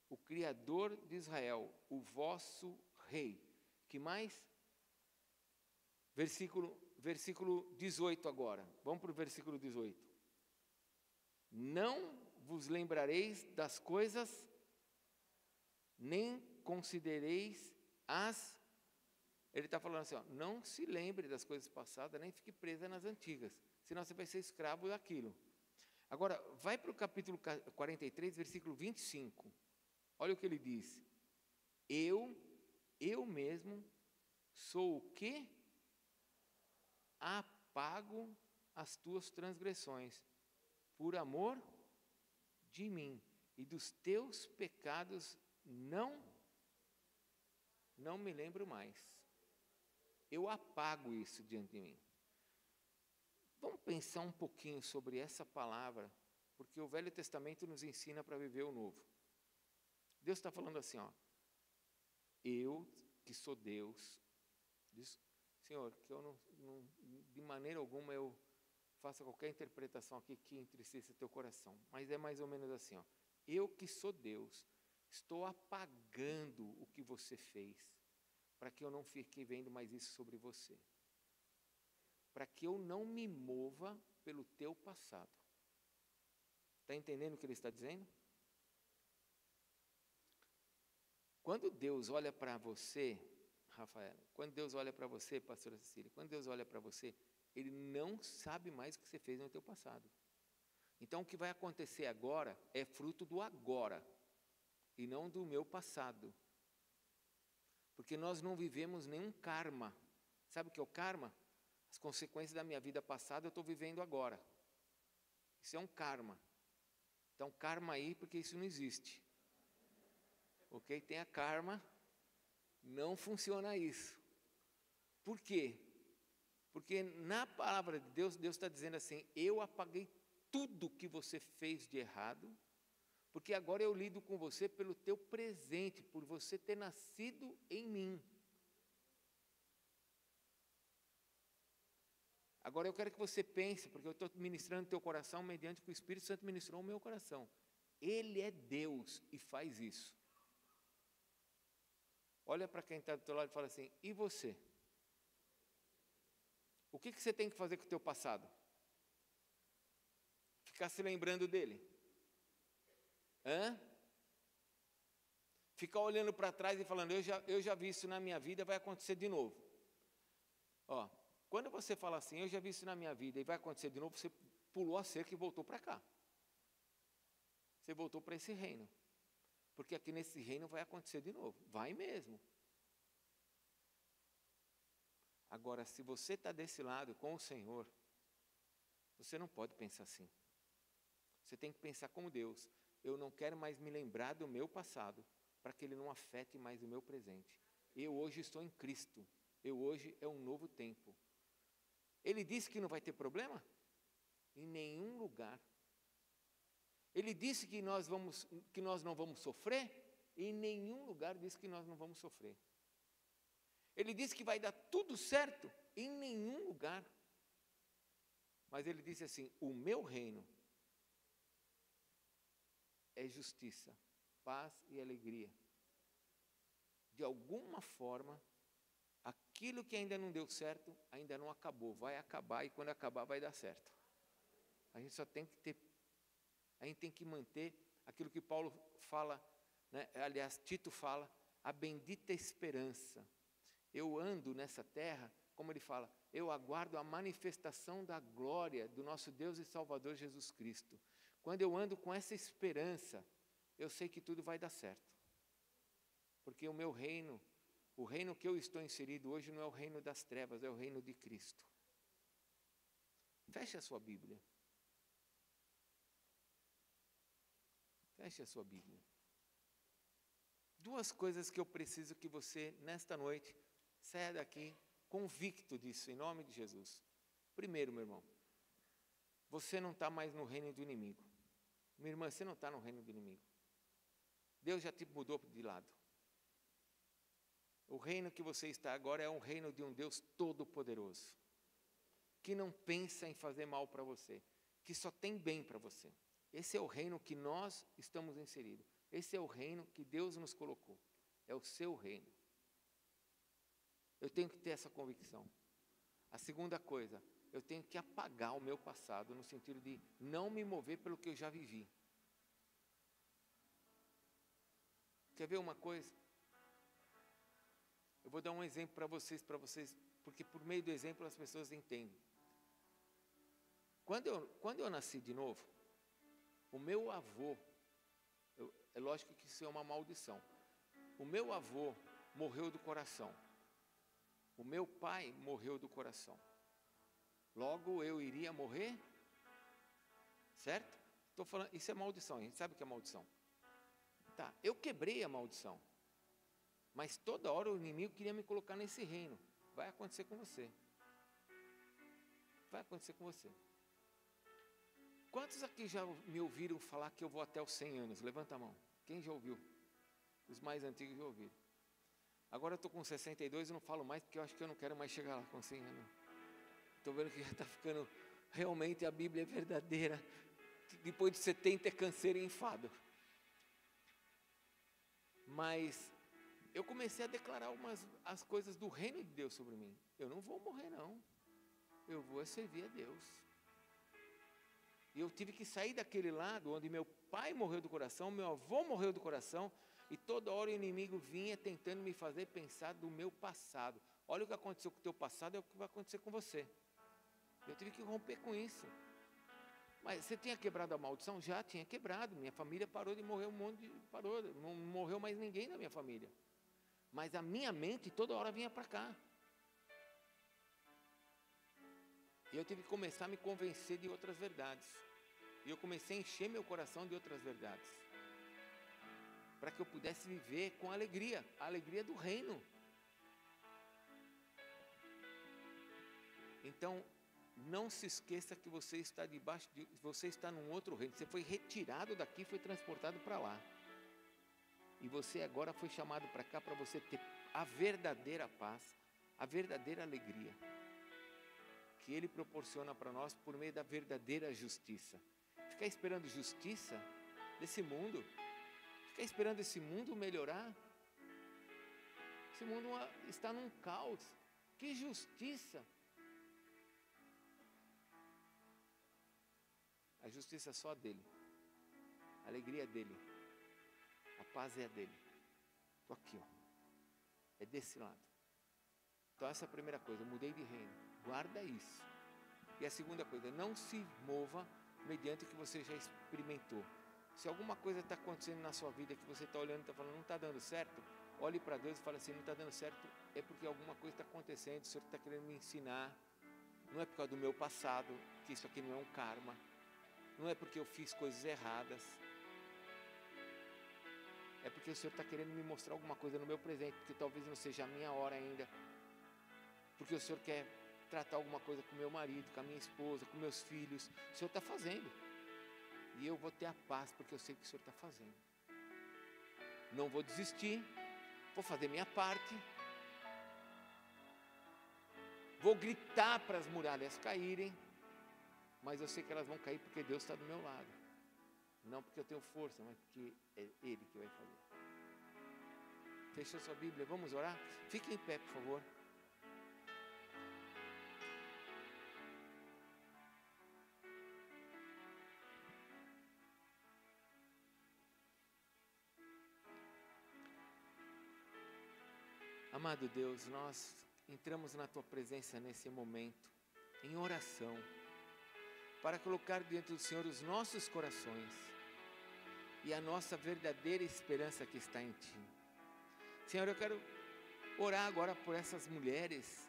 o Criador de Israel, o vosso rei. Que mais? Versículo 18 agora. Vamos para o versículo 18. Não vos lembrareis das coisas, nem considereis as... Ele está falando assim, ó, não se lembre das coisas passadas, nem fique presa nas antigas, senão você vai ser escravo daquilo. Agora, vai para o capítulo 43, versículo 25. Olha o que ele diz. Eu mesmo sou o quê? Apago as tuas transgressões, por amor de mim, e dos teus pecados não me lembro mais. Eu apago isso diante de mim. Vamos pensar um pouquinho sobre essa palavra, porque o Velho Testamento nos ensina para viver o Novo. Deus está falando assim, ó, eu que sou Deus, diz, Senhor, que eu não, de maneira alguma eu faça qualquer interpretação aqui que entristeça teu coração, mas é mais ou menos assim, ó, eu que sou Deus, estou apagando o que você fez, para que eu não fique vendo mais isso sobre você, para que eu não me mova pelo teu passado. Está entendendo o que ele está dizendo? Quando Deus olha para você, Rafaela, quando Deus olha para você, pastora Cecília, quando Deus olha para você, Ele não sabe mais o que você fez no teu passado. Então, o que vai acontecer agora é fruto do agora, e não do meu passado. Porque nós não vivemos nenhum karma. Sabe o que é o karma? As consequências da minha vida passada eu estou vivendo agora. Isso é um karma. Então, karma aí, porque isso não existe. Ok? Tem a karma, não funciona isso. Por quê? Porque na palavra de Deus, Deus está dizendo assim, eu apaguei tudo que você fez de errado, porque agora eu lido com você pelo teu presente, por você ter nascido em mim. Agora eu quero que você pense, porque eu estou ministrando o teu coração mediante o que o Espírito Santo ministrou o meu coração. Ele é Deus e faz isso. Olha para quem está do teu lado e fala assim, e você? O que você tem que fazer com o teu passado? Ficar se lembrando dele? Ficar olhando para trás e falando, eu já vi isso na minha vida, vai acontecer de novo. Ó, quando você fala assim, eu já vi isso na minha vida e vai acontecer de novo, você pulou a cerca e voltou para cá. Você voltou para esse reino. Porque aqui nesse reino vai acontecer de novo. Vai mesmo. Agora, se você está desse lado com o Senhor, você não pode pensar assim. Você tem que pensar como Deus. Eu não quero mais me lembrar do meu passado, para que ele não afete mais o meu presente. Eu hoje estou em Cristo. Eu hoje é um novo tempo. Ele disse que não vai ter problema? Em nenhum lugar. Ele disse que nós não vamos sofrer? Em nenhum lugar disse que nós não vamos sofrer. Ele disse que vai dar tudo certo? Em nenhum lugar. Mas ele disse assim, o meu reino é justiça, paz e alegria. De alguma forma, aquilo que ainda não deu certo, ainda não acabou, vai acabar e quando acabar vai dar certo. A gente só tem que ter A gente tem que manter aquilo que Paulo fala, né? Aliás, Tito fala, a bendita esperança. Eu ando nessa terra, como ele fala, eu aguardo a manifestação da glória do nosso Deus e Salvador Jesus Cristo. Quando eu ando com essa esperança, eu sei que tudo vai dar certo. Porque o meu reino, o reino que eu estou inserido hoje não é o reino das trevas, é o reino de Cristo. Feche a sua Bíblia. Feche a sua Bíblia. Duas coisas que eu preciso que você, nesta noite, saia daqui convicto disso, em nome de Jesus. Primeiro, meu irmão, você não está mais no reino do inimigo. Minha irmã, você não está no reino do inimigo. Deus já te mudou de lado. O reino que você está agora é um reino de um Deus todo-poderoso, que não pensa em fazer mal para você, que só tem bem para você. Esse é o reino que nós estamos inseridos. Esse é o reino que Deus nos colocou. É o seu reino. Eu tenho que ter essa convicção. A segunda coisa, eu tenho que apagar o meu passado, no sentido de não me mover pelo que eu já vivi. Quer ver uma coisa? Eu vou dar um exemplo para vocês, porque por meio do exemplo as pessoas entendem. Quando eu nasci de novo, o meu avô, é lógico que isso é uma maldição. O meu avô morreu do coração. O meu pai morreu do coração. Logo eu iria morrer? Certo? Estou falando, isso é maldição, a gente sabe o que é maldição. Tá, eu quebrei a maldição. Mas toda hora o inimigo queria me colocar nesse reino. Vai acontecer com você. Vai acontecer com você. Quantos aqui já me ouviram falar que eu vou até os 100 anos? Levanta a mão. Quem já ouviu? Os mais antigos já ouviram. Agora eu estou com 62 e não falo mais, porque eu acho que eu não quero mais chegar lá com 100 anos. Estou vendo que já está ficando... Realmente a Bíblia é verdadeira. Depois de 70 é canseiro e enfado. Mas eu comecei a declarar as coisas do reino de Deus sobre mim. Eu não vou morrer, não. Eu vou servir a Deus. E eu tive que sair daquele lado onde meu pai morreu do coração, meu avô morreu do coração, e toda hora o inimigo vinha tentando me fazer pensar do meu passado. Olha o que aconteceu com o teu passado, é o que vai acontecer com você. Eu tive que romper com isso. Mas você tinha quebrado a maldição? Já tinha quebrado. Minha família parou de morrer, parou, não morreu mais ninguém da minha família. Mas a minha mente toda hora vinha para cá. E eu tive que começar a me convencer de outras verdades. E eu comecei a encher meu coração de outras verdades. Para que eu pudesse viver com alegria, a alegria do reino. Então, não se esqueça que você está você está num outro reino. Você foi retirado daqui, foi transportado para lá. E você agora foi chamado para cá para você ter a verdadeira paz, a verdadeira alegria que Ele proporciona para nós por meio da verdadeira justiça. Ficar esperando justiça desse mundo, ficar esperando esse mundo melhorar. Esse mundo está num caos. Que justiça! A justiça é só dele, a alegria é dele, a paz é dele. Estou aqui, ó. É desse lado. Então essa é a primeira coisa, eu mudei de reino. Guarda isso. E a segunda coisa, não se mova mediante o que você já experimentou. Se alguma coisa está acontecendo na sua vida que você está olhando e está falando, não está dando certo, olhe para Deus e fale assim, não está dando certo, é porque alguma coisa está acontecendo, o Senhor está querendo me ensinar. Não é por causa do meu passado, que isso aqui não é um karma. Não é porque eu fiz coisas erradas. É porque o Senhor está querendo me mostrar alguma coisa no meu presente, porque talvez não seja a minha hora ainda. Porque o Senhor quer tratar alguma coisa com meu marido, com a minha esposa, com meus filhos. O Senhor está fazendo. E eu vou ter a paz, porque eu sei que o Senhor está fazendo. Não vou desistir. Vou fazer minha parte. Vou gritar para as muralhas caírem. Mas eu sei que elas vão cair porque Deus está do meu lado. Não porque eu tenho força, mas porque é Ele que vai fazer. Fechou sua Bíblia? Vamos orar? Fique em pé, por favor. Amado Deus, nós entramos na Tua presença nesse momento, em oração, para colocar diante do Senhor os nossos corações e a nossa verdadeira esperança que está em Ti. Senhor, eu quero orar agora por essas mulheres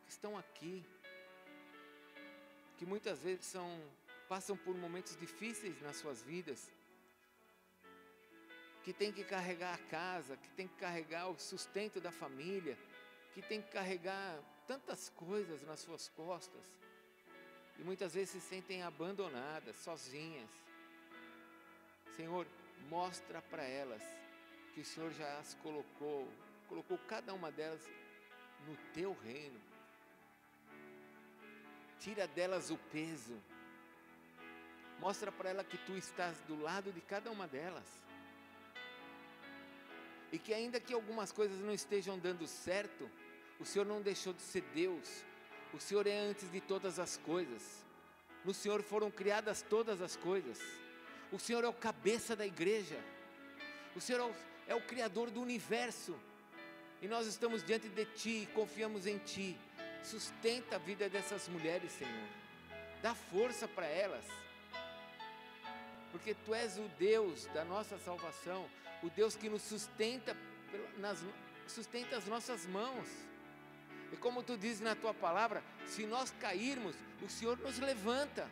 que estão aqui, que muitas vezes passam por momentos difíceis nas suas vidas, que tem que carregar a casa, que tem que carregar o sustento da família, que tem que carregar tantas coisas nas suas costas, e muitas vezes se sentem abandonadas, sozinhas. Senhor, mostra para elas que o Senhor já as colocou cada uma delas no Teu reino. Tira delas o peso, mostra para ela que Tu estás do lado de cada uma delas, e que ainda que algumas coisas não estejam dando certo, o Senhor não deixou de ser Deus. O Senhor é antes de todas as coisas, no Senhor foram criadas todas as coisas, o Senhor é o cabeça da igreja, o Senhor é o Criador do universo, e nós estamos diante de Ti, confiamos em Ti. Sustenta a vida dessas mulheres, Senhor, dá força para elas, porque Tu és o Deus da nossa salvação, o Deus que nos sustenta as nossas mãos, e como Tu dizes na Tua palavra, se nós cairmos, o Senhor nos levanta.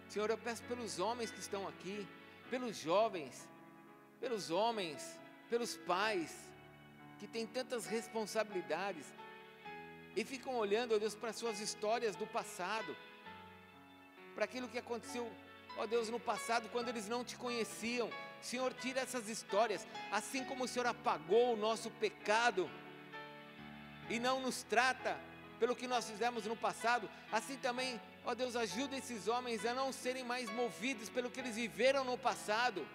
Senhor, eu peço pelos homens que estão aqui, pelos jovens, pelos homens, pelos pais, que têm tantas responsabilidades, e ficam olhando, ó Deus, para suas histórias do passado, para aquilo que aconteceu, ó Deus, no passado, quando eles não Te conheciam. Senhor, tira essas histórias, assim como o Senhor apagou o nosso pecado, e não nos trata pelo que nós fizemos no passado, assim também, ó Deus, ajuda esses homens a não serem mais movidos pelo que eles viveram no passado,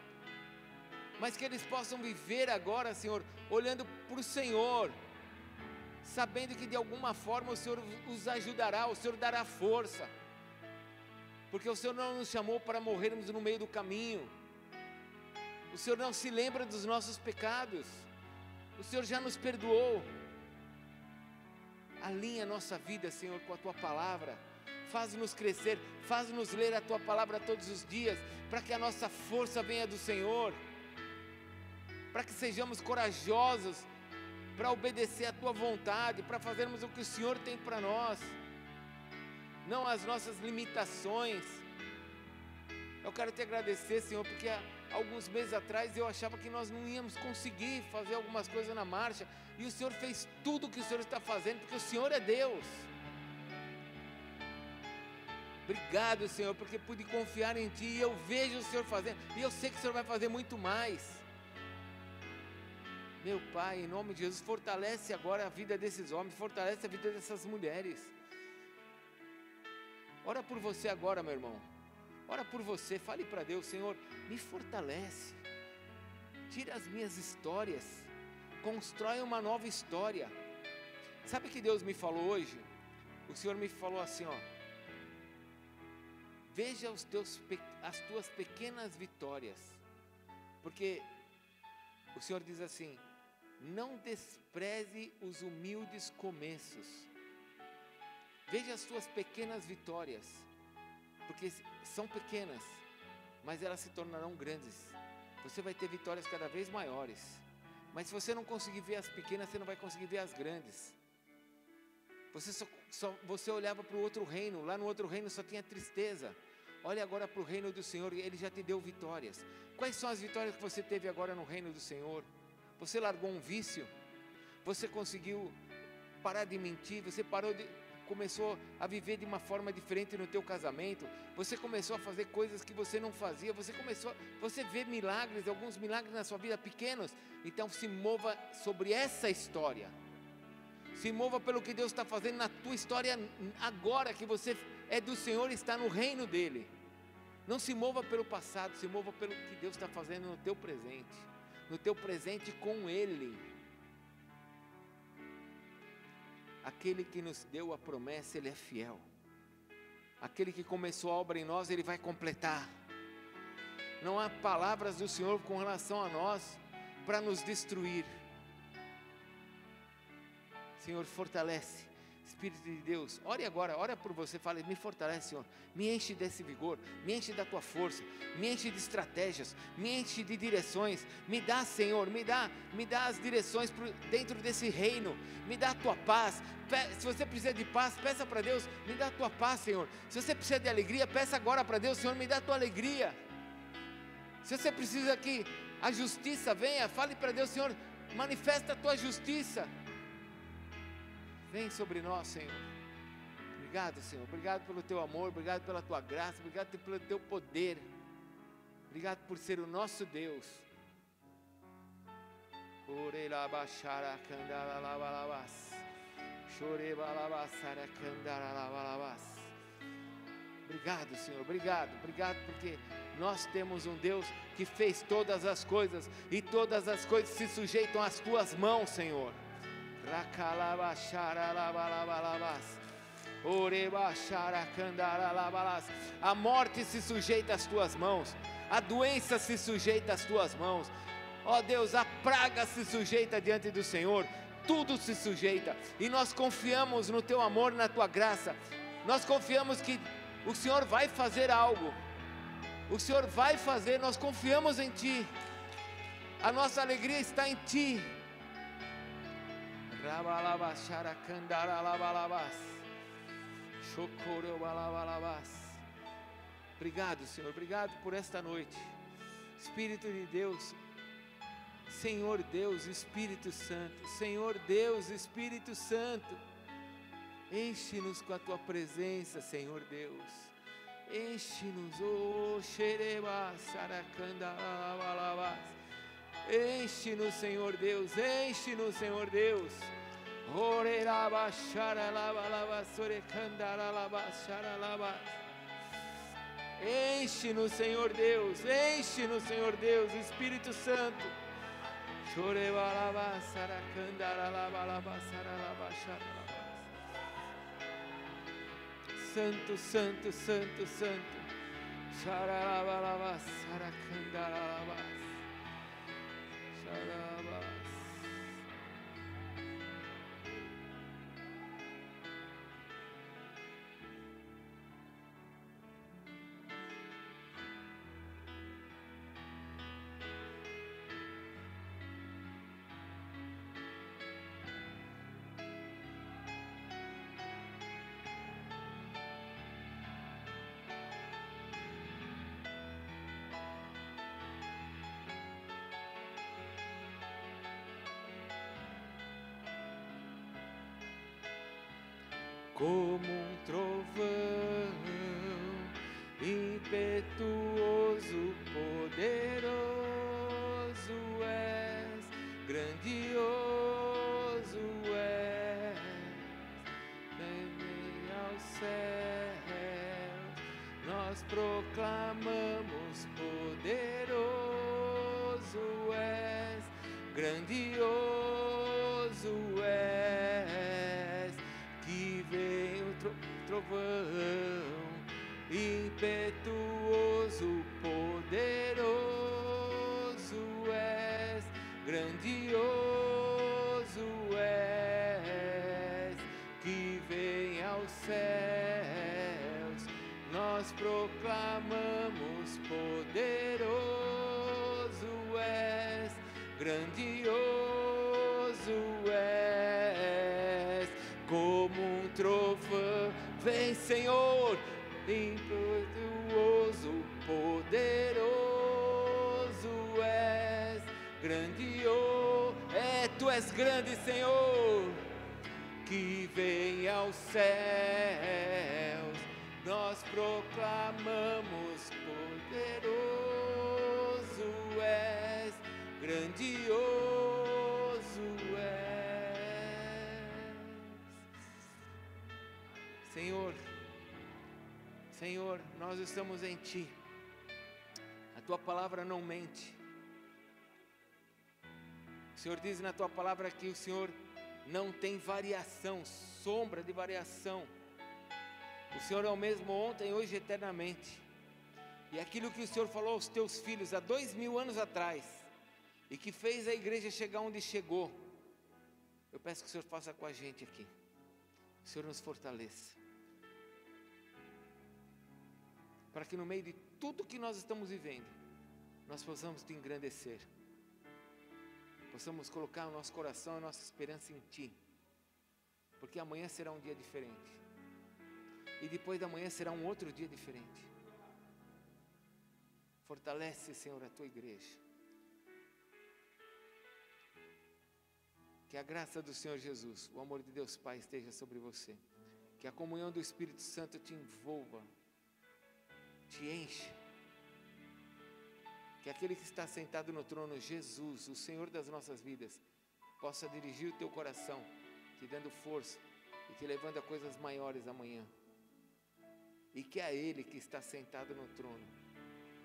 mas que eles possam viver agora, Senhor, olhando para o Senhor, sabendo que de alguma forma o Senhor os ajudará, o Senhor dará força, porque o Senhor não nos chamou para morrermos no meio do caminho, o Senhor não se lembra dos nossos pecados, o Senhor já nos perdoou. Alinha a nossa vida, Senhor, com a Tua palavra, faz-nos crescer, faz-nos ler a Tua palavra todos os dias, para que a nossa força venha do Senhor, para que sejamos corajosos, para obedecer a Tua vontade, para fazermos o que o Senhor tem para nós, não as nossas limitações. Eu quero Te agradecer, Senhor, porque há alguns meses atrás eu achava que nós não íamos conseguir fazer algumas coisas na marcha, e o Senhor fez tudo o que o Senhor está fazendo, porque o Senhor é Deus. Obrigado, Senhor, porque pude confiar em Ti, e eu vejo o Senhor fazendo, e eu sei que o Senhor vai fazer muito mais. Meu Pai, em nome de Jesus, fortalece agora a vida desses homens, fortalece a vida dessas mulheres. Ora por você agora, meu irmão, ora por você, fale para Deus: Senhor, me fortalece, tira as minhas histórias, constrói uma nova história. Sabe o que Deus me falou hoje? O Senhor me falou assim, ó: veja as tuas pequenas vitórias, porque o Senhor diz assim: não despreze os humildes começos. Veja as tuas pequenas vitórias, porque são pequenas, mas elas se tornarão grandes. Você vai ter vitórias cada vez maiores, mas se você não conseguir ver as pequenas, você não vai conseguir ver as grandes. Você olhava para o outro reino, lá no outro reino só tinha tristeza. Olha agora para o reino do Senhor, Ele já te deu vitórias. Quais são as vitórias que você teve agora no reino do Senhor? Você largou um vício? Você conseguiu parar de mentir? Você começou a viver de uma forma diferente no teu casamento? Você começou a fazer coisas que você não fazia? Você vê milagres, alguns milagres na sua vida pequenos? Então se mova sobre essa história. Se mova pelo que Deus está fazendo na tua história agora, que você é do Senhor e está no reino dEle. Não se mova pelo passado, se mova pelo que Deus está fazendo no teu presente com Ele. Aquele que nos deu a promessa, Ele é fiel. Aquele que começou a obra em nós, Ele vai completar. Não há palavras do Senhor com relação a nós para nos destruir. Senhor, fortalece, Espírito de Deus, ore agora, ora por você, fale, me fortalece, Senhor, me enche desse vigor, me enche da tua força, me enche de estratégias, me enche de direções, me dá, Senhor, me dá as direções dentro desse reino, me dá a tua paz. Se você precisa de paz, peça para Deus, me dá a tua paz, Senhor. Se você precisa de alegria, peça agora para Deus, Senhor, me dá a tua alegria. Se você precisa que a justiça venha, fale para Deus, Senhor, manifesta a tua justiça. Vem sobre nós, Senhor. Obrigado, Senhor. Obrigado pelo teu amor, obrigado pela tua graça, obrigado pelo teu poder. Obrigado por ser o nosso Deus. Obrigado, Senhor. Obrigado porque nós temos um Deus que fez todas as coisas e todas as coisas se sujeitam às tuas mãos, Senhor. A morte se sujeita às tuas mãos, a doença se sujeita às tuas mãos, ó Deus, a praga se sujeita diante do Senhor, tudo se sujeita, e nós confiamos no teu amor, na tua graça, nós confiamos que o Senhor vai fazer algo, o Senhor vai fazer, nós confiamos em Ti, a nossa alegria está em Ti. Obrigado, Senhor, obrigado por esta noite. Espírito de Deus, Senhor Deus, Espírito Santo, Senhor Deus, Espírito Santo, enche-nos com a tua presença, Senhor Deus, enche-nos, enche-nos, Senhor Deus, enche-nos, Senhor Deus. Enche-nos, Senhor Deus, enche-nos, Senhor Deus, Espírito Santo. Santo, Santo, Santo, Santo. Como um trovão, impetuoso, poderoso és, grandioso és, vem aos céus, nós proclamamos, poderoso és, grandioso és, que vem o trovão, impetuoso, poderoso és, grandioso és, que vem aos céus, nós proclamamos, poderoso és, grandioso és, como um trovão, vem Senhor, impetuoso, poderoso és, grandioso, Tu és grande, Senhor, que vem aos céus, nós proclamamos, poderoso és, grandioso és. Senhor, nós estamos em Ti, a Tua palavra não mente. O Senhor diz na Tua palavra que o Senhor não tem variação, sombra de variação. O Senhor é o mesmo ontem, hoje e eternamente. E aquilo que o Senhor falou aos Teus filhos há 2000 anos atrás, e que fez a igreja chegar onde chegou. Eu peço que o Senhor faça com a gente aqui. Que o Senhor nos fortaleça. Para que no meio de tudo que nós estamos vivendo, nós possamos te engrandecer. Possamos colocar o nosso coração, a nossa esperança em Ti. Porque amanhã será um dia diferente. E depois da manhã será um outro dia diferente. Fortalece, Senhor, a Tua igreja. Que a graça do Senhor Jesus, o amor de Deus Pai esteja sobre você. Que a comunhão do Espírito Santo te envolva, te enche. Que aquele que está sentado no trono, Jesus, o Senhor das nossas vidas, possa dirigir o teu coração, te dando força e te levando a coisas maiores amanhã. E que a Ele que está sentado no trono,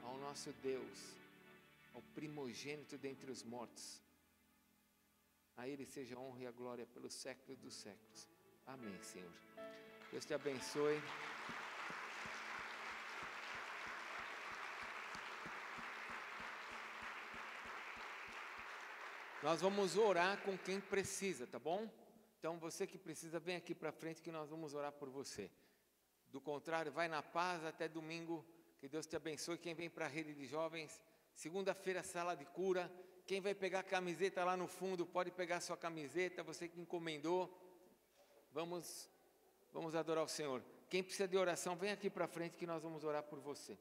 ao nosso Deus, ao primogênito dentre os mortos, a Ele seja a honra e a glória pelos séculos dos séculos. Amém, Senhor. Deus te abençoe. Nós vamos orar com quem precisa, tá bom? Então você que precisa, vem aqui para frente que nós vamos orar por você. Do contrário, vai na paz até domingo. Que Deus te abençoe. Quem vem para a rede de jovens, segunda-feira, sala de cura. Quem vai pegar a camiseta lá no fundo, pode pegar a sua camiseta. Você que encomendou, vamos adorar o Senhor. Quem precisa de oração, vem aqui para frente que nós vamos orar por você.